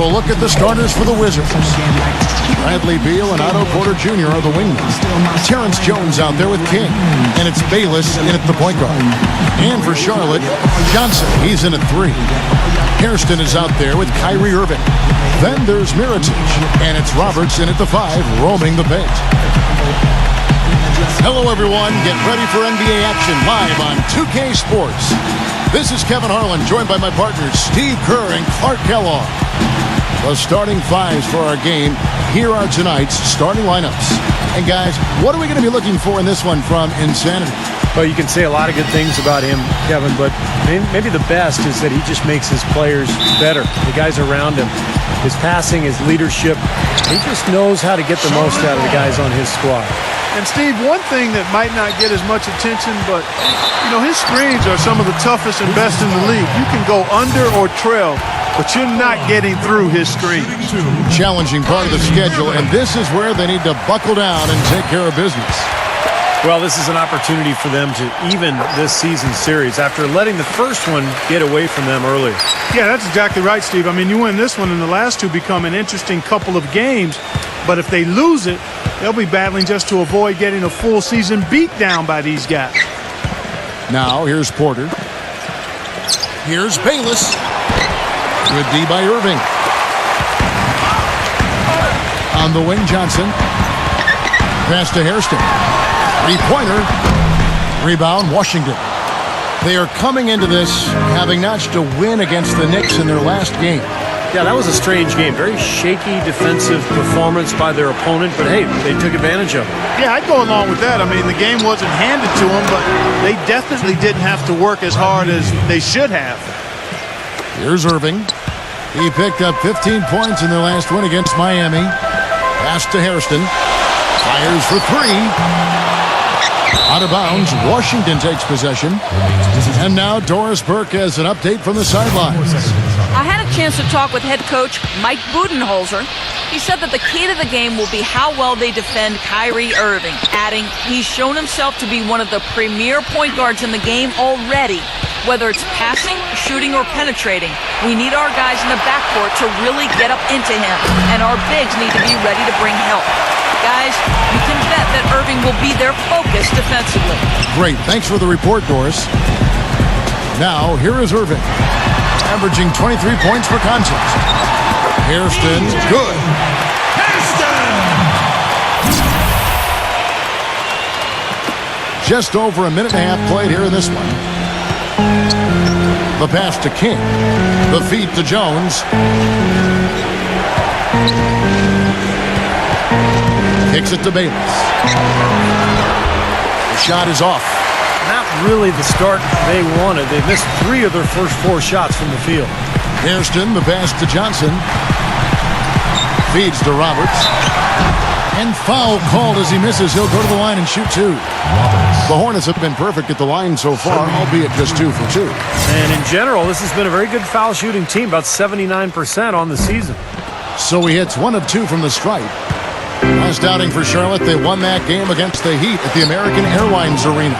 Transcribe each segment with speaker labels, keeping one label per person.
Speaker 1: a look at the starters for the Wizards. Bradley Beal and Otto Porter Jr. are the wingmen. Terrence Jones out there with King. And it's Bayless in at the point guard. And for Charlotte, Johnson, he's in at 3. Hairston is out there with Kyrie Irving. Then there's Mirotic. And it's Roberts in at the 5, roaming the paint. Hello, everyone. Get ready for NBA action live on 2K Sports. This is Kevin Harlan, joined by my partners Steve Kerr and Clark Kellogg. The starting fives for our game. Here are tonight's starting lineups. And guys, what are we going to be looking for in this one from Insanity?
Speaker 2: Well, you can say a lot of good things about him, Kevin, but maybe the best is that he just makes his players better. The guys around him, his passing, his leadership, he just knows how to get the most out of the guys on his squad.
Speaker 3: And Steve, one thing that might not get as much attention, but you know, his screens are some of the toughest and best in the league. You can go under or trail, but you're not getting through his screen.
Speaker 1: Challenging part of the schedule, and this is where they need to buckle down and take care of business.
Speaker 2: Well, this is an opportunity for them to even this season series after letting the first one get away from them earlier.
Speaker 3: Yeah, that's exactly right, Steve. I mean, you win this one and the last two become an interesting couple of games, but if they lose it, they'll be battling just to avoid getting a full season beat down by these guys.
Speaker 1: Now, here's Porter. Here's Bayless. Good D by Irving. On the wing, Johnson. Pass to Hairston. Three-pointer. Rebound, Washington. They are coming into this having notched a win against the Knicks in their last game.
Speaker 2: Yeah, that was a strange game. Very shaky defensive performance by their opponent, but hey, they took advantage of it.
Speaker 3: Yeah, I'd go along with that. I mean, the game wasn't handed to them, but they definitely didn't have to work as hard as they should have.
Speaker 1: Here's Irving. He picked up 15 points in their last win against Miami. Pass to Hairston. Fires for 3. Out of bounds, Washington takes possession. And now Doris Burke has an update from the sidelines.
Speaker 4: I had a chance to talk with head coach Mike Budenholzer. He said that the key to the game will be how well they defend Kyrie Irving, adding he's shown himself to be one of the premier point guards in the game already. Whether it's passing, shooting, or penetrating, we need our guys in the backcourt to really get up into him, and our bigs need to be ready to bring help. Guys, you can bet that Irving will be their focus defensively.
Speaker 1: Great. Thanks for the report, Doris. Now, here is Irving, averaging 23 points per contest. Hairston, good. Just over a minute and a half played here in this one. The pass to King. The feed to Jones. Kicks it to Bayless. The shot is off.
Speaker 2: Not really the start they wanted. They missed 3 of their first 4 shots from the field.
Speaker 1: Hairston, the pass to Johnson. Feeds to Roberts. And foul called as he misses. He'll go to the line and shoot 2. The Hornets have been perfect at the line so far, albeit just 2 for 2.
Speaker 2: And in general, this has been a very good foul shooting team, about 79% on the season.
Speaker 1: So he hits 1 of 2 from the stripe. Last outing for Charlotte, they won that game against the Heat at the American Airlines Arena.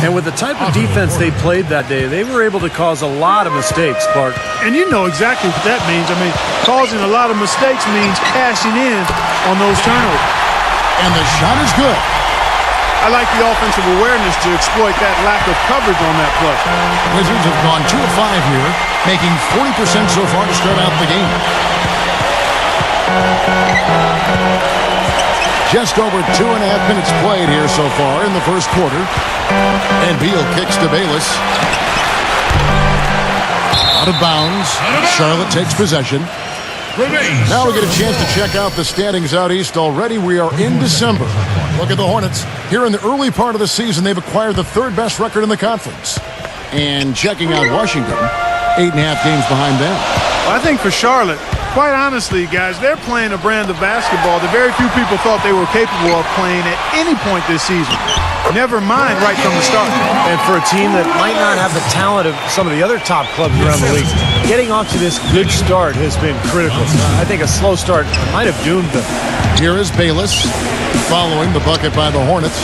Speaker 2: And with the type of defense they played that day, they were able to cause a lot of mistakes, Clark.
Speaker 3: And you know exactly what that means. I mean, causing a lot of mistakes means cashing in on those turnovers.
Speaker 1: And the shot is good.
Speaker 3: I like the offensive awareness to exploit that lack of coverage on that play.
Speaker 1: Wizards have gone 2 of 5 here, making 40% so far to start out the game. Just over 2.5 minutes played here so far in the first quarter. And Beal kicks to Bayless. Out of bounds. Charlotte takes possession. Now we get a chance to check out the standings out east already. We are in December. Look at the Hornets. Here in the early part of the season, they've acquired the 3rd best record in the conference. And checking out Washington, 8.5 games behind them.
Speaker 3: Well, I think for Charlotte, quite honestly, guys, they're playing a brand of basketball that very few people thought they were capable of playing at any point this season. Never mind right from the start.
Speaker 2: And for a team that might not have the talent of some of the other top clubs around the league, getting off to this good start has been critical. I think a slow start might have doomed them.
Speaker 1: Here is Bayless following the bucket by the Hornets.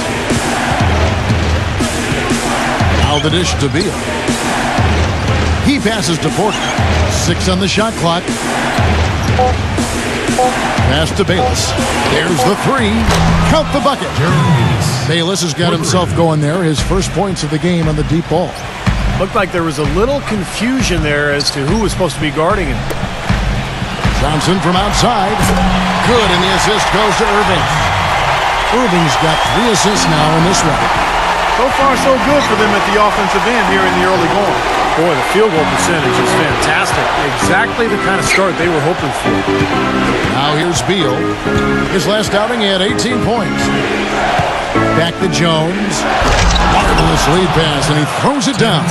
Speaker 1: Now the dish to Beal. He passes to Porter. 6 on the shot clock. Pass to Bayless. There's the three. Count the bucket. Bayless has got himself going there. His first points of the game on the deep ball.
Speaker 2: Looked like there was a little confusion there as to who was supposed to be guarding him.
Speaker 1: Johnson from outside. Good, and the assist goes to Irving. Irving's got 3 assists now in this one.
Speaker 3: So far, so good for them at the offensive end here in the early going.
Speaker 2: Boy, the field goal percentage is fantastic. Exactly the kind of start they were hoping for.
Speaker 1: Now here's Beal. His last outing, he had 18 points. Back to Jones. Marvelous lead pass, and he throws it down.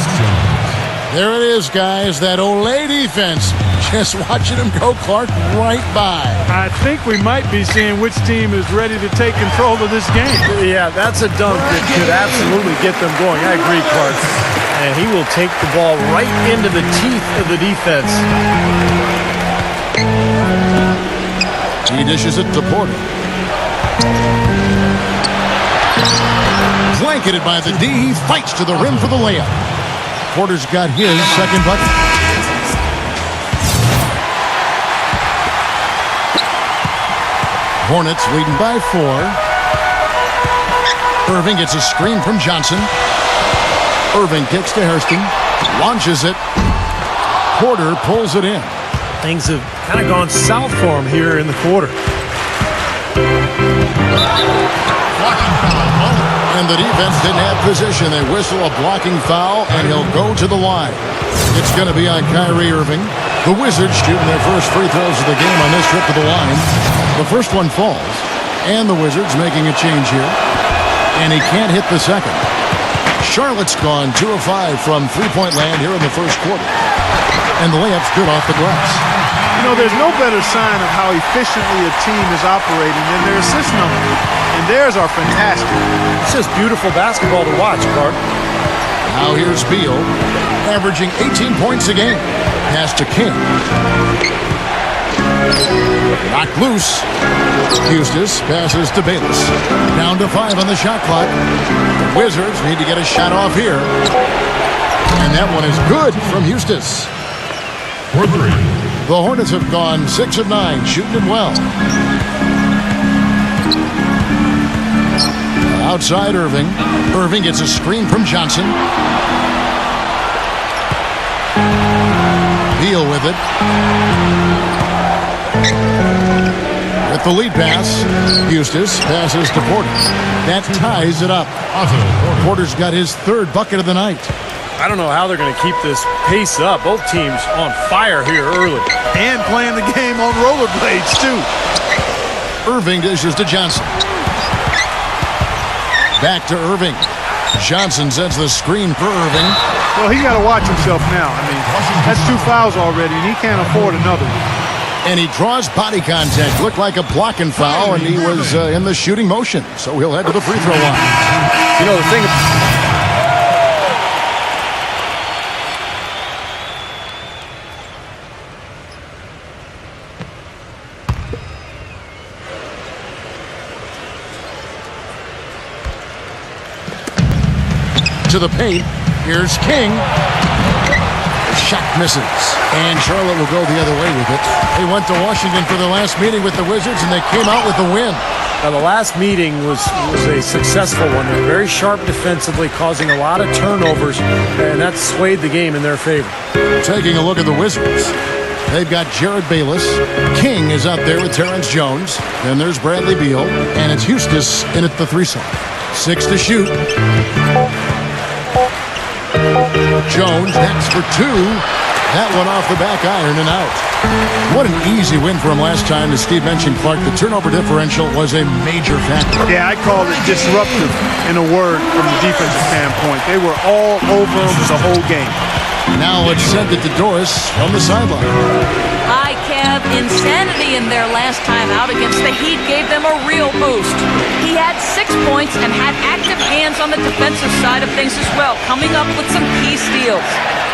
Speaker 1: There it is, guys. That Olay defense. Just watching him go, Clark, right by.
Speaker 3: I think we might be seeing which team is ready to take control of this game.
Speaker 2: Yeah, that's a dunk that could absolutely get them going. I agree, Clark. And he will take the ball right into the teeth of the defense.
Speaker 1: He dishes it to Porter. Blanketed by the D. He fights to the rim for the layup. Porter's got his second bucket. Hornets leading by 4. Irving gets a screen from Johnson. Irving kicks to Hairston. Launches it. Porter pulls it in.
Speaker 2: Things have kind of gone south for him here in the quarter.
Speaker 1: And the defense didn't have position. They whistle a blocking foul, and he'll go to the line. It's going to be on Kyrie Irving. The Wizards shooting their first free throws of the game on this trip to the line. The first one falls, and the Wizards making a change here. And he can't hit the second. Charlotte's gone 2 of 5 from three-point land here in the first quarter. And the layup's good off the glass.
Speaker 3: You know, there's no better sign of how efficiently a team is operating than their assist numbers. And theirs are fantastic.
Speaker 2: It's just beautiful basketball to watch, Clark.
Speaker 1: Now here's Beal, averaging 18 points a game. Pass to King. Knocked loose. Eustace passes to Bayless. Down to 5 on the shot clock. The Wizards need to get a shot off here. And that one is good from Eustace.
Speaker 5: For 3.
Speaker 1: The Hornets have gone 6 of 9, shooting it well. Outside Irving. Irving gets a screen from Johnson. Beal with it. With the lead pass, Eustace passes to Porter. That ties it up. Porter's got his 3rd bucket of the night.
Speaker 2: I don't know how they're going to keep this pace up. Both teams on fire here early.
Speaker 3: And playing the game on rollerblades, too.
Speaker 1: Irving dishes to Johnson. Back to Irving. Johnson sends the screen for Irving.
Speaker 3: Well, he got to watch himself now. I mean, that's 2 fouls already, and he can't afford another one.
Speaker 1: And he draws body contact. Looked like a blocking foul, and he was in the shooting motion. So he'll head to the free throw line.
Speaker 2: You know, the thing...
Speaker 1: To the paint. Here's King. The shot misses. And Charlotte will go the other way with it. They went to Washington for their last meeting with the Wizards, and they came out with the win.
Speaker 2: Now, the last meeting was a successful one. They're very sharp defensively, causing a lot of turnovers, and that swayed the game in their favor.
Speaker 1: Taking a look at the Wizards. They've got Jared Bayless. King is out there with Terrence Jones. Then there's Bradley Beal, and it's Eustace in at the 3-side. 6 to shoot. Jones next for 2. That one off the back iron and out. What an easy win for him last time. As Steve mentioned, Clark, the turnover differential was a major factor.
Speaker 3: Yeah, I call it disruptive in a word from the defensive standpoint. They were all over him the whole game.
Speaker 1: Now it's sent it to Doris on the sideline.
Speaker 4: High Kev, insanity in their last time out against the Heat gave them a real boost. He had 6 points and had active hands on the defensive side of things as well, coming up with some key steals.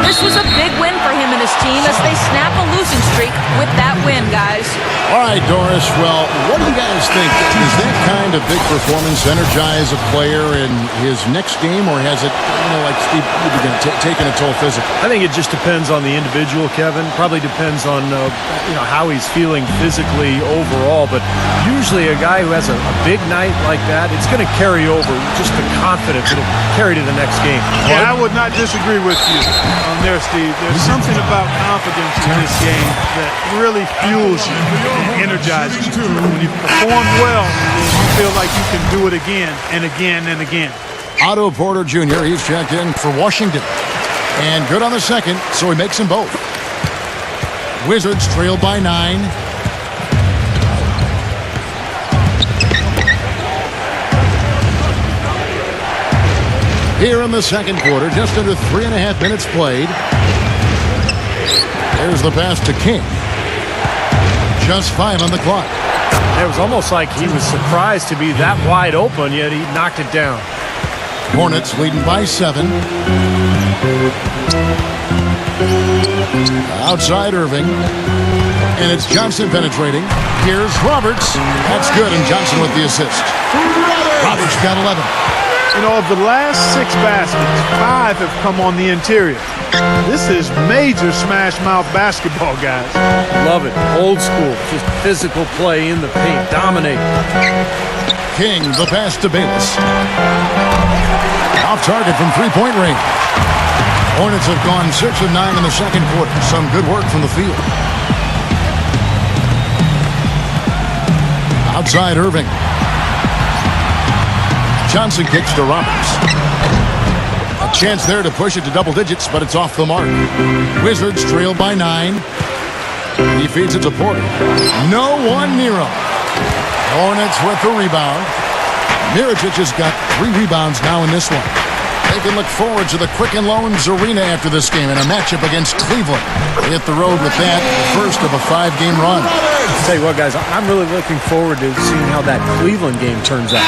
Speaker 4: This was a big win for him and his team as they snap a losing streak with that win, guys.
Speaker 1: All right, Doris. Well, what do you guys think? Is that kind kind of big performance energize a player in his next game, or has it, like Steve, taken a toll physically?
Speaker 2: I think it just depends on the individual, Kevin. Probably depends on how he's feeling physically overall. But usually a guy who has a big night like that, it's going to carry over. Just the confidence, it'll carry to the next game.
Speaker 3: Yeah, I would not disagree with you on there, Steve. There's something about confidence in this game that really fuels you and energizes you. When you perform well, you feel like you can do it again and again and again.
Speaker 1: Otto Porter Jr., he's checked in for Washington. And good on the second, so he makes them both. Wizards trail by 9. Here in the second quarter, just under 3.5 minutes played. There's the pass to King. Just 5 on the clock.
Speaker 2: It was almost like he was surprised to be that wide open, yet he knocked it down.
Speaker 1: Hornets leading by 7. Outside Irving. And it's Johnson penetrating. Here's Roberts. That's good, and Johnson with the assist. Roberts got 11.
Speaker 3: Of the last 6 baskets, 5 have come on the interior. This is major smash mouth basketball, guys.
Speaker 2: Love it. Old school. Just physical play in the paint. Dominate.
Speaker 1: King, the pass to Bayless. Off target from three-point range. Hornets have gone 6 of 9 in the second quarter. Some good work from the field. Outside Irving. Johnson kicks to Roberts. A chance there to push it to double digits, but it's off the mark. Wizards trail by 9. He feeds it to Porter. No one near him. Hornets with the rebound. Mirotic has got 3 rebounds now in this one. They can look forward to the Quicken Loans Arena after this game in a matchup against Cleveland. They hit the road with that, the first of a 5-game run.
Speaker 2: I'll tell you what, guys, I'm really looking forward to seeing how that Cleveland game turns out.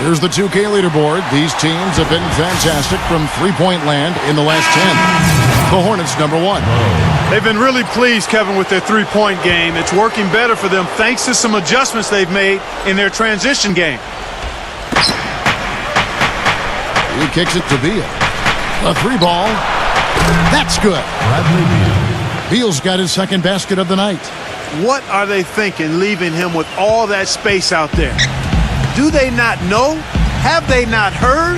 Speaker 1: Here's the 2K leaderboard. These teams have been fantastic from three-point land in the last 10. The Hornets, number 1.
Speaker 3: They've been really pleased, Kevin, with their three-point game. It's working better for them thanks to some adjustments they've made in their transition game.
Speaker 1: He kicks it to Beal. A 3-ball. That's good. Beal's got his second basket of the night.
Speaker 3: What are they thinking, leaving him with all that space out there? Do they not know? Have they not heard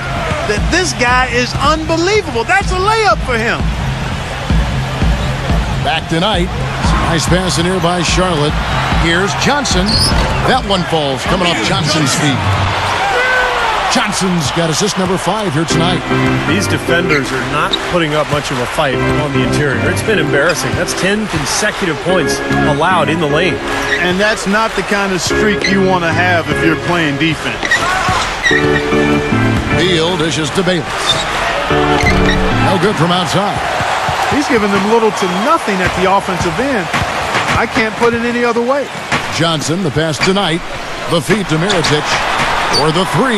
Speaker 3: that this guy is unbelievable? That's a layup for him.
Speaker 1: Back tonight. Nice pass in here by Charlotte. Here's Johnson. That one falls, coming off Johnson's feet. Johnson's got assist number 5 here tonight.
Speaker 2: These defenders are not putting up much of a fight on the interior. It's been embarrassing. That's 10 consecutive points allowed in the lane.
Speaker 3: And that's not the kind of streak you want to have if you're playing defense.
Speaker 1: Beal dishes to Bayless. No good from outside.
Speaker 3: He's giving them little to nothing at the offensive end. I can't put it any other way.
Speaker 1: Johnson, the pass tonight. The feed to Mirotic. For the 3.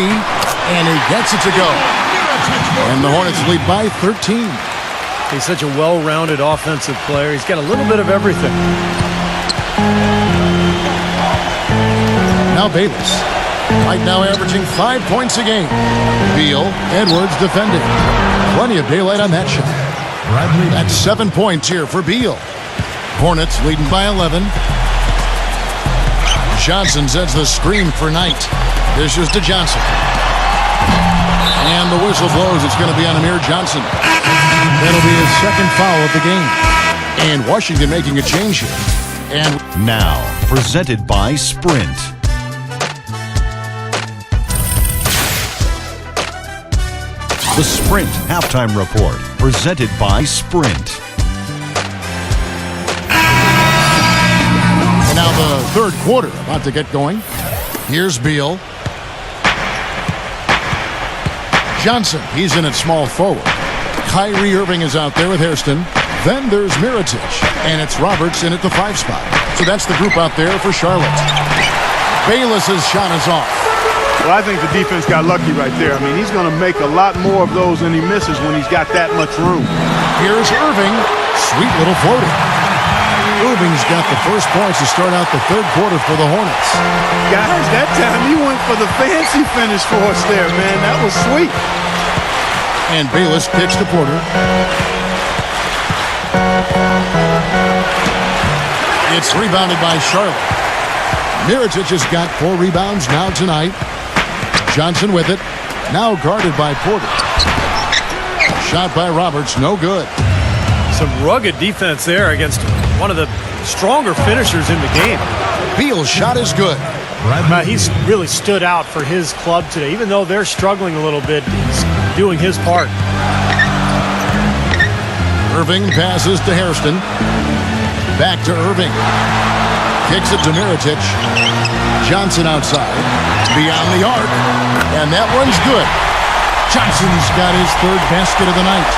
Speaker 1: And he gets it to go. And the Hornets lead by 13.
Speaker 2: He's such a well-rounded offensive player. He's got a little bit of everything.
Speaker 1: Now Bayless. Right now averaging 5 points a game. Beal, Edwards defending. Plenty of daylight on that shot. That's 7 points here for Beal. Hornets leading by 11. Johnson sends the screen for Knight. Dishes to Johnson. And the whistle blows. It's going to be on Amir Johnson. That'll be his second foul of the game. And Washington making a change here. And
Speaker 5: now, presented by Sprint. The Sprint Halftime Report, presented by Sprint.
Speaker 1: And now the third quarter about to get going. Here's Beal. Johnson, he's in at small forward. Kyrie Irving is out there with Hairston. Then there's Mirotic, and it's Roberts in at the 5 spot. So that's the group out there for Charlotte. Bayless's shot is off.
Speaker 3: Well, I think the defense got lucky right there. I mean, he's going to make a lot more of those than he misses when he's got that much room.
Speaker 1: Here's Irving. Sweet little floater. Irving's got the first points to start out the third quarter for the Hornets.
Speaker 3: Guys, that time you went for the fancy finish for us there, man. That was sweet.
Speaker 1: And Bayless kicks to Porter. It's rebounded by Charlotte. Mirotic has got 4 rebounds now tonight. Johnson with it. Now guarded by Porter. Shot by Roberts, no good.
Speaker 2: Some rugged defense there against one of the stronger finishers in the game.
Speaker 1: Beal's shot is good.
Speaker 2: He's really stood out for his club today. Even though they're struggling a little bit, he's doing his part.
Speaker 1: Irving passes to Hairston. Back to Irving. Kicks it to Mirotic. Johnson outside. Beyond the arc. And that one's good. Johnson's got his third basket of the night.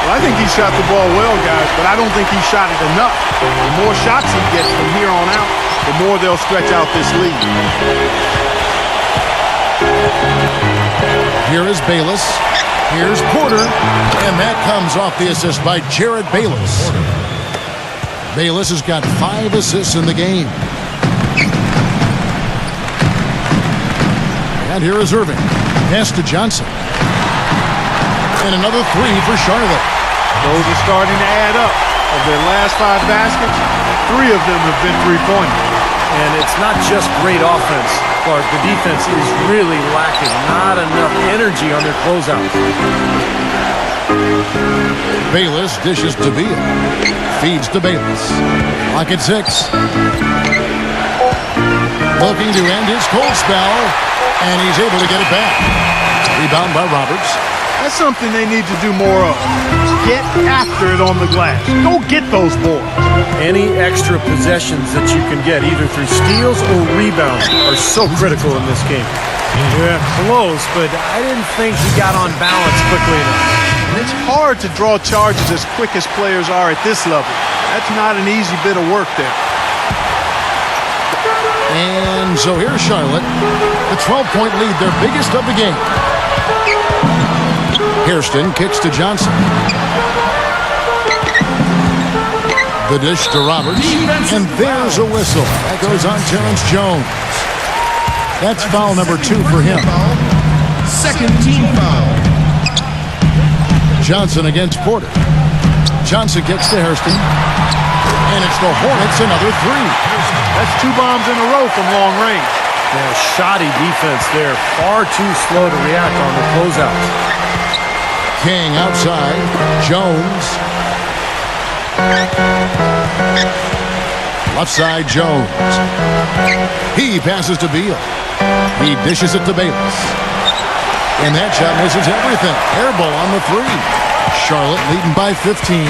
Speaker 3: Well, I think he shot the ball well, guys, but I don't think he shot it enough. The more shots he gets from here on out, the more they'll stretch out this lead.
Speaker 1: Here is Bayless. Here's Porter. And that comes off the assist by Jared Bayless. Bayless has got 5 assists in the game. And here is Irving. Pass to Johnson. And another 3 for Charlotte.
Speaker 3: Those are starting to add up. Of their last 5 baskets, 3 of them have been three-pointers.
Speaker 2: And it's not just great offense, Clark. The defense is really lacking. Not enough energy on their closeouts.
Speaker 1: Bayless dishes to Beal. Feeds to Bayless. Clock at 6. Looking to end his cold spell. And he's able to get it back. Rebound by Roberts.
Speaker 3: That's something they need to do more of. Get after it on the glass. Go get those boards.
Speaker 2: Any extra possessions that you can get, either through steals or rebounds, are so critical in this game. Yeah, close, but I didn't think he got on balance quickly enough.
Speaker 3: And it's hard to draw charges as quick as players are at this level. That's not an easy bit of work there.
Speaker 1: And so here's Charlotte. The 12-point lead, their biggest of the game. Hairston kicks to Johnson. The dish to Roberts. And there's a whistle. That goes on Terrence Jones. That's foul number 2 for him.
Speaker 6: Second team foul.
Speaker 1: Johnson against Porter. Johnson kicks to Hairston. And it's the Hornets, another 3.
Speaker 3: That's 2 bombs in a row from long range.
Speaker 2: Yeah, shoddy defense there. Far too slow to react on the closeouts.
Speaker 1: King outside. Jones. Left side, Jones. He passes to Beal. He dishes it to Bayless. And that shot misses everything. Air ball on the 3. Charlotte leading by 15.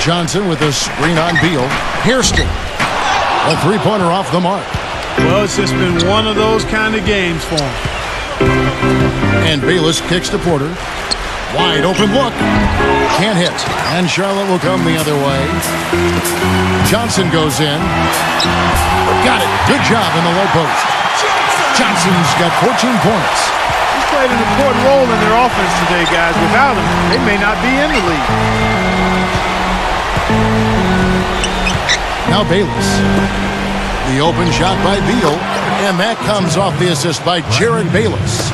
Speaker 1: Johnson with a screen on Beal. Hairston. A 3-pointer off the mark.
Speaker 3: Well, it's just been one of those kind of games for him.
Speaker 1: And Bayless kicks to Porter. Wide open look. Can't hit. And Charlotte will come the other way. Johnson goes in. Got it. Good job in the low post. Johnson's got 14 points.
Speaker 3: He's played an important role in their offense today, guys. Without him, they may not be in the league.
Speaker 1: Now Bayless. The open shot by Beal. And that comes off the assist by Jared Bayless.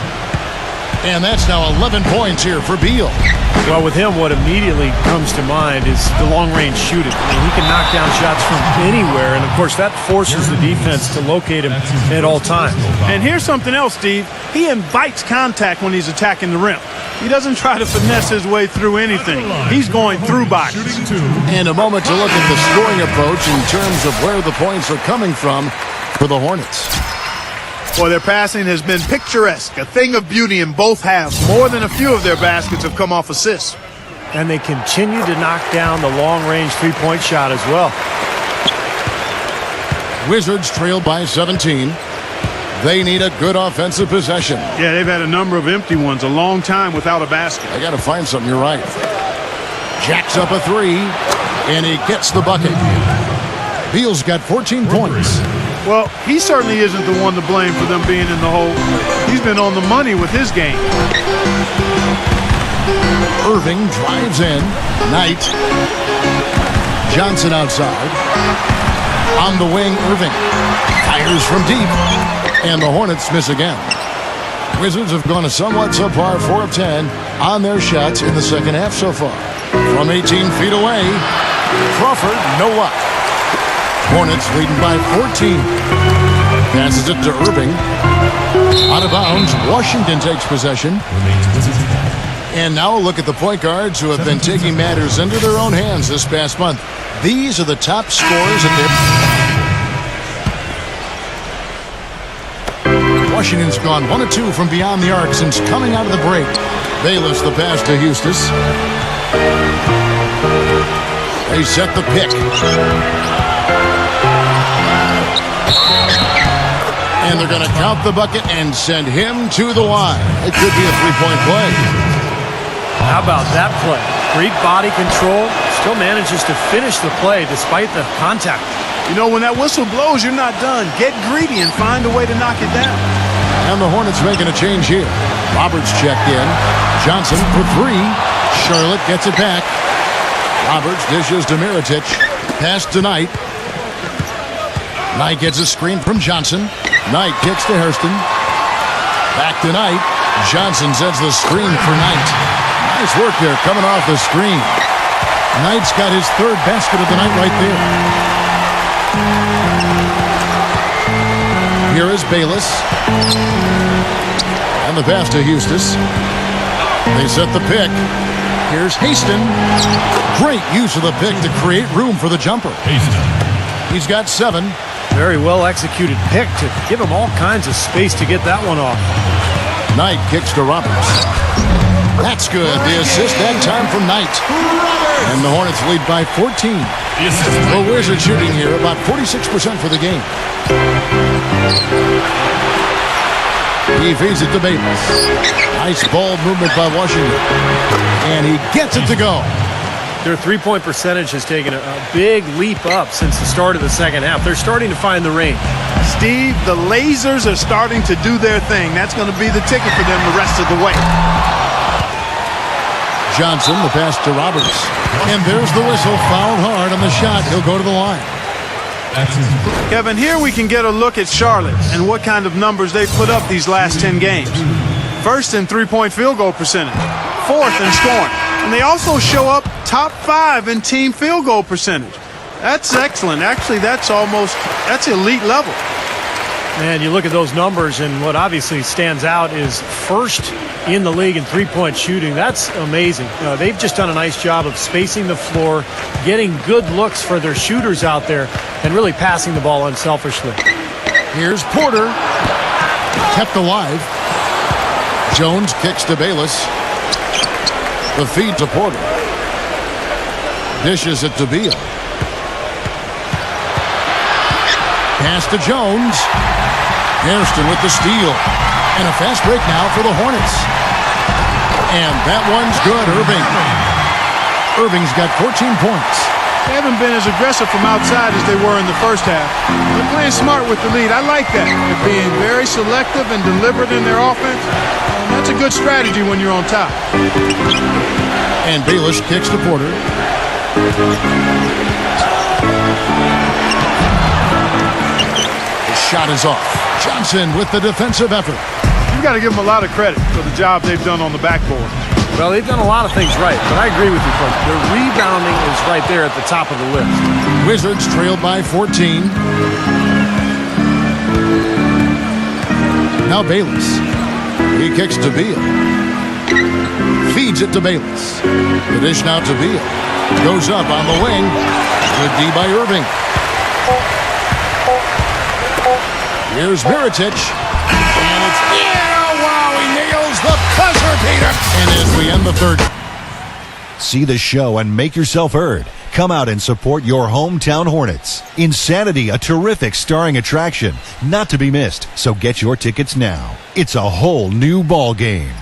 Speaker 1: And that's now 11 points here for Beal.
Speaker 2: Well, with him, what immediately comes to mind is the long-range shooting. I mean, he can knock down shots from anywhere, and of course that forces the defense to locate him at all times.
Speaker 3: And here's something else, Steve. He invites contact when he's attacking the rim. He doesn't try to finesse his way through anything. He's going through bodies.
Speaker 1: And a moment to look at the scoring approach in terms of where the points are coming from for the Hornets.
Speaker 3: Boy, their passing has been picturesque, a thing of beauty in both halves. More than a few of their baskets have come off assists.
Speaker 2: And they continue to knock down the long-range three-point shot as well.
Speaker 1: Wizards trail by 17. They need a good offensive possession.
Speaker 3: Yeah, they've had a number of empty ones, a long time without a basket.
Speaker 1: I got to find something, you're right. Jacks up a 3, and he gets the bucket. Beal's got 14 points.
Speaker 3: Well, he certainly isn't the one to blame for them being in the hole. He's been on the money with his game.
Speaker 1: Irving drives in. Knight. Johnson outside. On the wing, Irving. Fires from deep. And the Hornets miss again. Wizards have gone a somewhat subpar 4 of 10 on their shots in the second half so far. From 18 feet away, Crawford, no luck. Hornets leading by 14. Passes it to Irving. Out of bounds, Washington takes possession. And now a look at the point guards who have been taking matters into their own hands this past month. These are the top scorers at their... Washington's gone 1 of 2 from beyond the arc since coming out of the break. Bayless the pass to Eustace. They set the pick. And they're going to count the bucket and send him to the line. It could be a three-point play.
Speaker 2: How about that play? Great body control. Still manages to finish the play despite the contact.
Speaker 3: You know, when that whistle blows, you're not done. Get greedy and find a way to knock it down.
Speaker 1: And the Hornets making a change here. Roberts checked in. Johnson for 3. Charlotte gets it back. Roberts dishes to Mirotic. Pass to Knight. Knight gets a screen from Johnson. Knight kicks to Hairston. Back to Knight. Johnson sets the screen for Knight. Nice work there coming off the screen. Knight's got his 3rd basket of the night right there. Here is Bayless. And the pass to Eustace. They set the pick. Here's Haston. Great use of the pick to create room for the jumper. He's got 7.
Speaker 2: Very well executed pick to give him all kinds of space to get that one off.
Speaker 1: Knight kicks to Roberts. That's good. The assist that time from Knight. And the Hornets lead by 14. The Wizards shooting here about 46% for the game. He feeds it to Bayless. Nice ball movement by Washington. And he gets it to go.
Speaker 2: Their three-point percentage has taken a big leap up since the start of the second half. They're starting to find the range.
Speaker 3: Steve, the lasers are starting to do their thing. That's going to be the ticket for them the rest of the way.
Speaker 1: Johnson, the pass to Roberts. And there's the whistle. Fouled hard on the shot. He'll go to the line.
Speaker 3: Kevin, here we can get a look at Charlotte and what kind of numbers they've put up these last 10 games. First in three-point field goal percentage. 4th in scoring. And they also show up top 5 in team field goal percentage. That's excellent. Actually, that's elite level.
Speaker 2: And you look at those numbers, and what obviously stands out is 1st in the league in three-point shooting. That's amazing. They've just done a nice job of spacing the floor, getting good looks for their shooters out there, and really passing the ball unselfishly.
Speaker 1: Here's Porter. Kept alive. Jones kicks to Bayless. The feed to Porter. Dishes it to Beal. Pass to Jones. Hairston with the steal. And a fast break now for the Hornets. And that one's good. Irving's got 14 points.
Speaker 3: They haven't been as aggressive from outside as they were in the first half. They're playing smart with the lead. I like that. They're being very selective and deliberate in their offense. And that's a good strategy when you're on top.
Speaker 1: And Bayless kicks to Porter. The shot is off. Johnson with the defensive effort.
Speaker 3: You've got to give them a lot of credit for the job they've done on the backboard.
Speaker 2: Well, they've done a lot of things right, but I agree with you, Coach. Their rebounding is right there at the top of the list.
Speaker 1: Wizards trailed by 14. Now Bayless. He kicks to Beal. Feeds it to Bayless. The dish now to Beal. Goes up on the wing. Good D by Irving. Here's Mirotic. And it's... Yeah, wow, he nails the buzzer beater. And as we end the third...
Speaker 5: See the show and make yourself heard. Come out and support your hometown Hornets. Insanity, a terrific starring attraction. Not to be missed, so get your tickets now. It's a whole new ball game.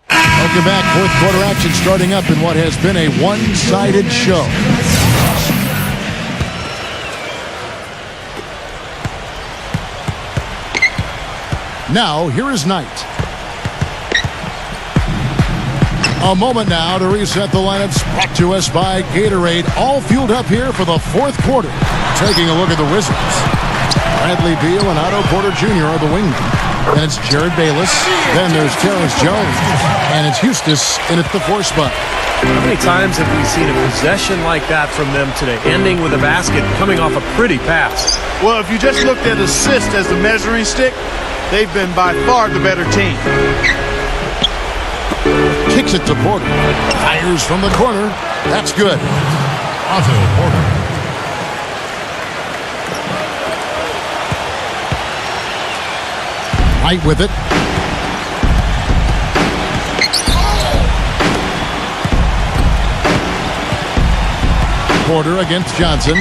Speaker 1: Welcome back. Fourth quarter action starting up in what has been a one-sided show. Now, here is Knight. A moment now to reset the lineups, brought to us by Gatorade. All fueled up here for the fourth quarter. Taking a look at the Wizards. Bradley Beal and Otto Porter Jr. are the wingmen. Then it's Jared Bayless. Then there's Terrence Jones. And it's Eustace in at the 4 spot.
Speaker 2: How many times have we seen a possession like that from them today, ending with a basket, coming off a pretty pass?
Speaker 3: Well, if you just looked at assist as the measuring stick, they've been by far the better team.
Speaker 1: Kicks it to Porter. Fires from the corner. That's good.
Speaker 6: Otto Porter.
Speaker 1: Right with it. Porter against Johnson.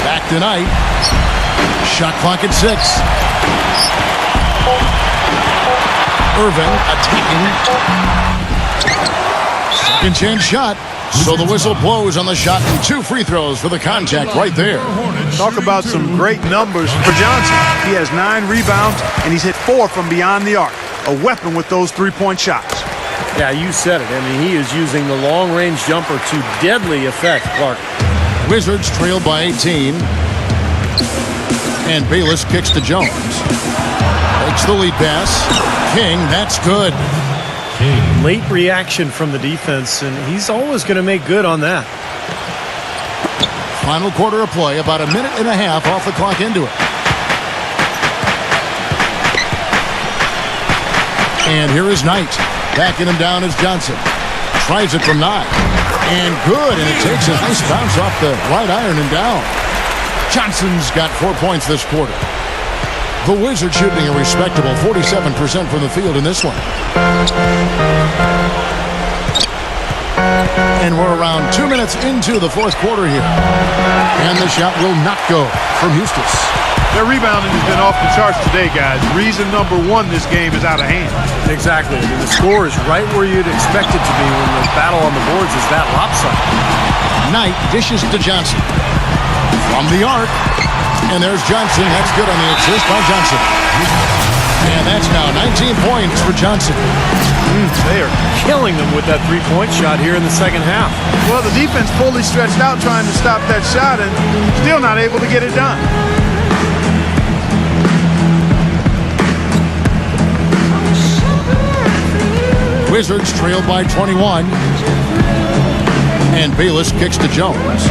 Speaker 1: Back to Knight. Shot clock at 6. Irving attacking. Second chance shot. So the whistle blows on the shot and 2 free throws for the contact right there.
Speaker 3: Talk about some great numbers for Johnson. He has 9 rebounds, and he's hit 4 from beyond the arc. A weapon with those 3-point shots.
Speaker 2: Yeah, you said it. I mean, he is using the long-range jumper to deadly effect, Clark.
Speaker 1: Wizards trail by 18. And Bayless kicks to Jones. Takes the lead pass. King, that's good.
Speaker 2: Late reaction from the defense, and he's always going to make good on that.
Speaker 1: Final quarter of play, about a minute and a half off the clock into it. And here is Knight. Backing him down is Johnson. Tries it from 9. And good, and it takes a nice bounce off the right iron and down. Johnson's got 4 points this quarter. The Wizards shooting a respectable 47% from the field in this one. And we're around 2 minutes into the fourth quarter here. And the shot will not go from Eustace.
Speaker 3: Their rebounding has been off the charts today, guys. Reason number 1, this game is out of hand.
Speaker 2: Exactly. I mean, the score is right where you'd expect it to be when the battle on the boards is that lopsided.
Speaker 1: Knight dishes to Johnson. From the arc. And there's Johnson. That's good on the assist by Johnson. And that's now 19 points for Johnson.
Speaker 2: They are killing them with that 3-point shot here in the second half.
Speaker 3: Well, the defense fully stretched out trying to stop that shot and still not able to get it done.
Speaker 1: Wizards trail by 21. And Bayless kicks to Jones.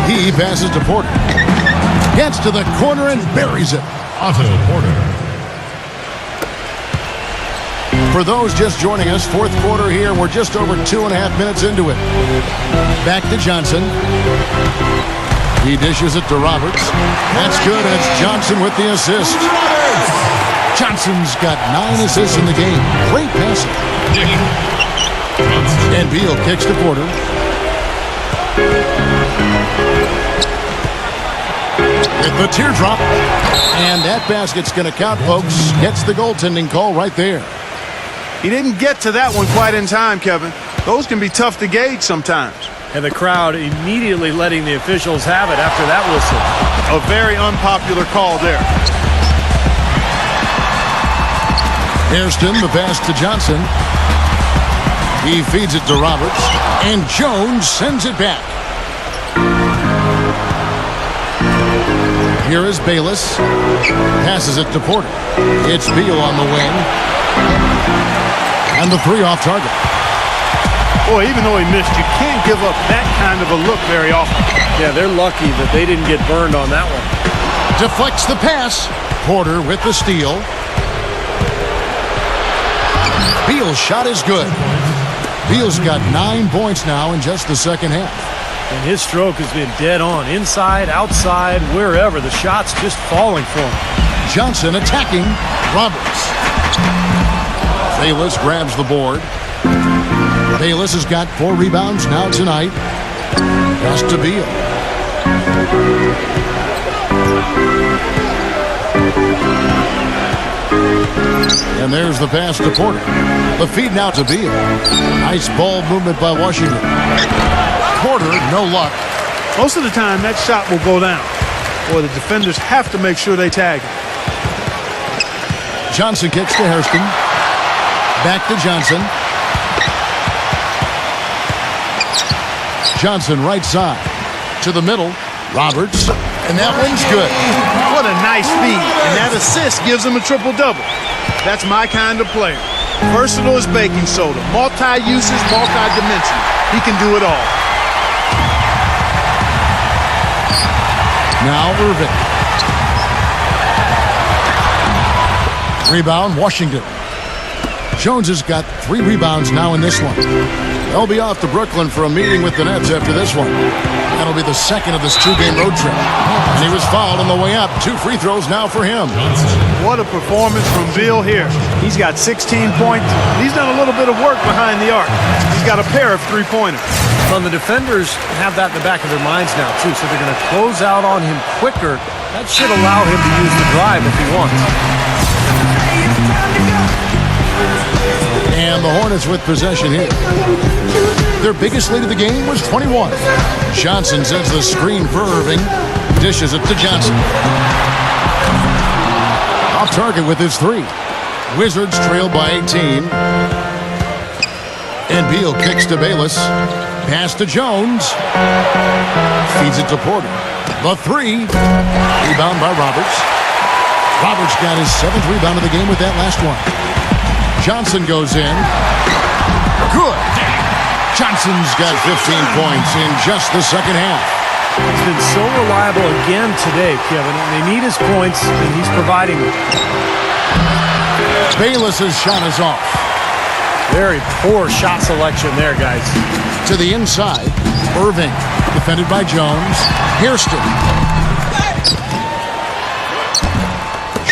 Speaker 1: He passes to Porter. Gets to the corner and buries it.
Speaker 6: Otto Porter.
Speaker 1: For those just joining us, fourth quarter here. We're just over 2.5 minutes into it. Back to Johnson. He dishes it to Roberts. That's good, and it's Johnson with the assist. Johnson's got 9 assists in the game. Great passing. And Beal kicks to Porter. With the teardrop. And that basket's going to count, folks. Gets the goaltending call right there.
Speaker 3: He didn't get to that one quite in time, Kevin. Those can be tough to gauge sometimes.
Speaker 2: And the crowd immediately letting the officials have it after that whistle.
Speaker 3: A very unpopular call there.
Speaker 1: Hairston, the pass to Johnson. He feeds it to Roberts. And Jones sends it back. Here is Bayless. Passes it to Porter. It's Beal on the wing. And the 3 off target.
Speaker 3: Boy, even though he missed, you can't give up that kind of a look very often.
Speaker 2: Yeah, they're lucky that they didn't get burned on that one.
Speaker 1: Deflects the pass. Porter with the steal. Beal's shot is good. Beal's got 9 points now in just the second half.
Speaker 2: And his stroke has been dead on. Inside, outside, wherever. The shot's just falling for him.
Speaker 1: Johnson attacking Roberts. Bayless grabs the board. Bayless has got 4 rebounds now tonight. Pass to Beal. And there's the pass to Porter. The feed now to Beal. Nice ball movement by Washington. Porter, no luck.
Speaker 3: Most of the time, that shot will go down. Or the defenders have to make sure they tag him.
Speaker 1: Johnson kicks to Hairston. Back to Johnson. Johnson right side. To the middle. Roberts. And that one's good.
Speaker 3: What a nice feed. And that assist gives him a triple-double. That's my kind of player. Versatile as baking soda. Multi-uses, multi-dimensional. He can do it all.
Speaker 1: Now Irving. Rebound, Washington. Jones has got 3 rebounds now in this one. They'll be off to Brooklyn for a meeting with the Nets after this one. That'll be the second of this 2-game road trip. And he was fouled on the way up. 2 free throws now for him.
Speaker 3: What a performance from Beal here. He's got 16 points. He's done a little bit of work behind the arc. He's got a pair of 3-pointers.
Speaker 2: Well, the defenders have that in the back of their minds now, too, so they're going to close out on him quicker. That should allow him to use the drive if he wants.
Speaker 1: And the Hornets with possession here. Their biggest lead of the game was 21. Johnson sends the screen for Irving. Dishes it to Johnson. Off target with his 3. Wizards trail by 18. And Beal kicks to Bayless. Pass to Jones. Feeds it to Porter. The 3. Rebound by Roberts. Roberts got his 7th rebound of the game with that last one. Johnson goes in. Good. Johnson's got 15 points in just the second half.
Speaker 2: He's been so reliable again today, Kevin. And they need his points, and he's providing them.
Speaker 1: Bayless's shot is off.
Speaker 2: Very poor shot selection there, guys.
Speaker 1: To the inside. Irving. Defended by Jones. Hairston.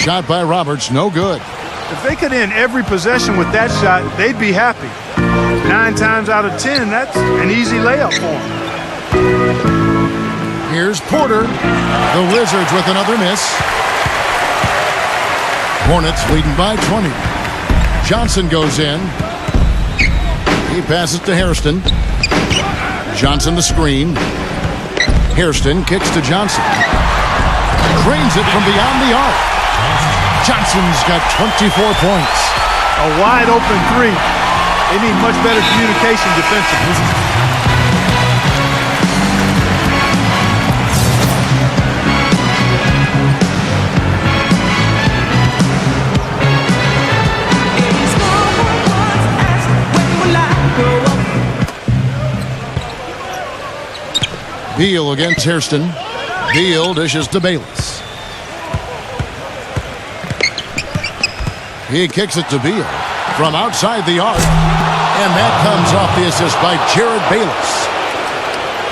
Speaker 1: Shot by Roberts. No good.
Speaker 3: If they could end every possession with that shot, they'd be happy. 9 times out of 10, that's an easy layup for them.
Speaker 1: Here's Porter. The Wizards with another miss. Hornets leading by 20. Johnson goes in. He passes to Hairston. Johnson the screen. Hairston kicks to Johnson. Cranes it from beyond the arc. Johnson's got 24 points.
Speaker 3: A wide open 3. They need much better communication defensively.
Speaker 1: Beal against Hairston. Beal dishes to Bayless. He kicks it to Beal from outside the arc. And that comes off the assist by Jared Bayless.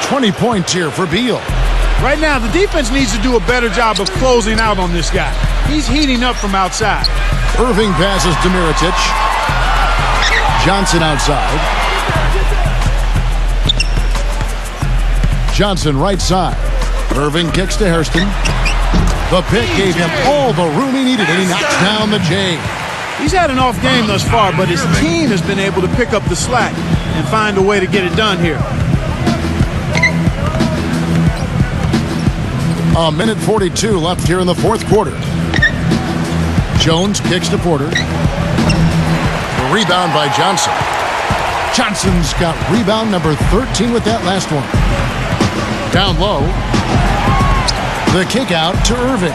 Speaker 1: 20 points here for Beal.
Speaker 3: Right now, the defense needs to do a better job of closing out on this guy. He's heating up from outside.
Speaker 1: Irving passes to Mirotic. Johnson outside. Johnson right side. Irving kicks to Hairston. The pick gave him all the room he needed, and he knocks down the J.
Speaker 3: He's had an off game thus far, but his team has been able to pick up the slack and find a way to get it done here.
Speaker 1: A minute 42 left here in the fourth quarter. Jones kicks to Porter. The rebound by Johnson. Johnson's got rebound number 13 with that last one. Down low. The kick out to Irving.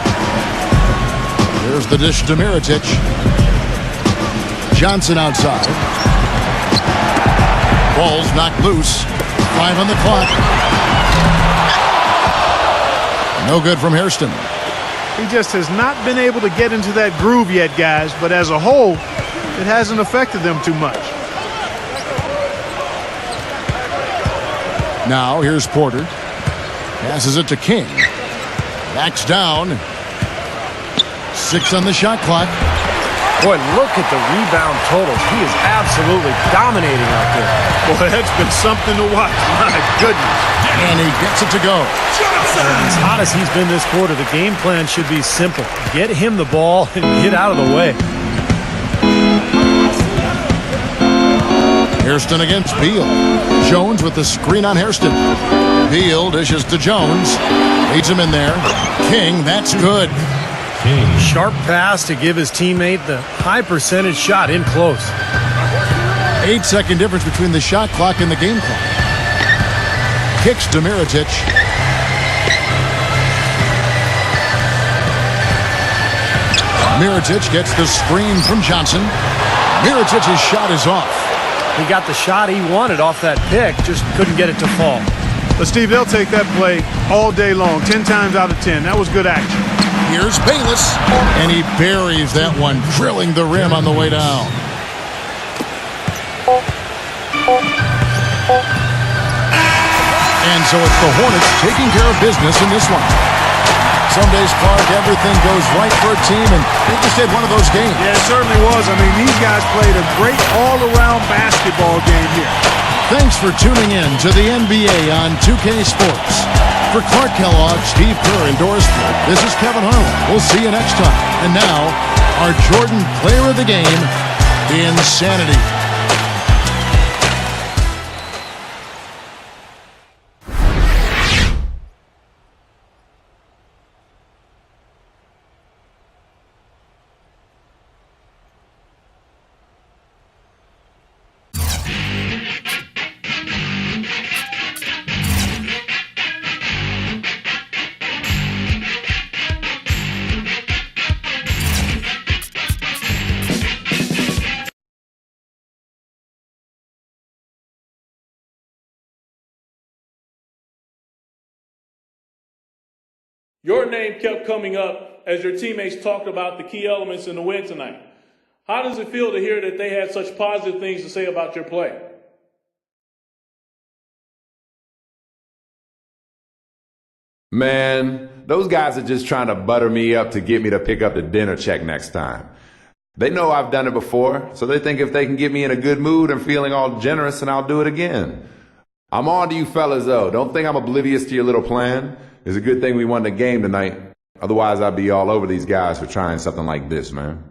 Speaker 1: There's the dish to Mirotic. Johnson outside. Ball's knocked loose. 5 on the clock. No good from Hairston.
Speaker 3: He just has not been able to get into that groove yet, guys, but as a whole, it hasn't affected them too much.
Speaker 1: Now here's Porter. Passes it to King. Backs down. 6 on the shot clock.
Speaker 2: Boy, look at the rebound totals. He is absolutely dominating out there.
Speaker 3: Boy, that's been something to watch. My goodness.
Speaker 1: And he gets it to go.
Speaker 2: As hot as he's been this quarter, the game plan should be simple. Get him the ball and get out of the way.
Speaker 1: Hairston against Beal. Jones with the screen on Hairston. Beal dishes to Jones. Leads him in there. King, that's good.
Speaker 2: Sharp pass to give his teammate the high percentage shot in close.
Speaker 1: 8-second difference between the shot clock and the game clock. Kicks to Mirotic. Mirotic gets the screen from Johnson. Mirotic's shot is off.
Speaker 2: He got the shot he wanted off that pick, just couldn't get it to fall.
Speaker 3: But, Steve, they'll take that play all day long, 10 times out of 10. That was good action.
Speaker 1: Here's Bayless, and he buries that one, drilling the rim on the way down. And so it's the Hornets taking care of business in this one. Some days, Clark, everything goes right for a team, and they just had one of those games.
Speaker 3: Yeah, it certainly was. I mean, these guys played a great all-around basketball game here.
Speaker 1: Thanks for tuning in to the NBA on 2K Sports. For Clark Kellogg, Steve Kerr, and Doris Flick, this is Kevin Harlan. We'll see you next time. And now, our Jordan Player of the Game, Insanity.
Speaker 7: Your name kept coming up as your teammates talked about the key elements in the win tonight. How does it feel to hear that they had such positive things to say about your play?
Speaker 8: Man, those guys are just trying to butter me up to get me to pick up the dinner check next time. They know I've done it before, so they think if they can get me in a good mood and feeling all generous, then I'll do it again. I'm on to you fellas, though. Don't think I'm oblivious to your little plan. It's a good thing we won the game tonight. Otherwise, I'd be all over these guys for trying something like this, man.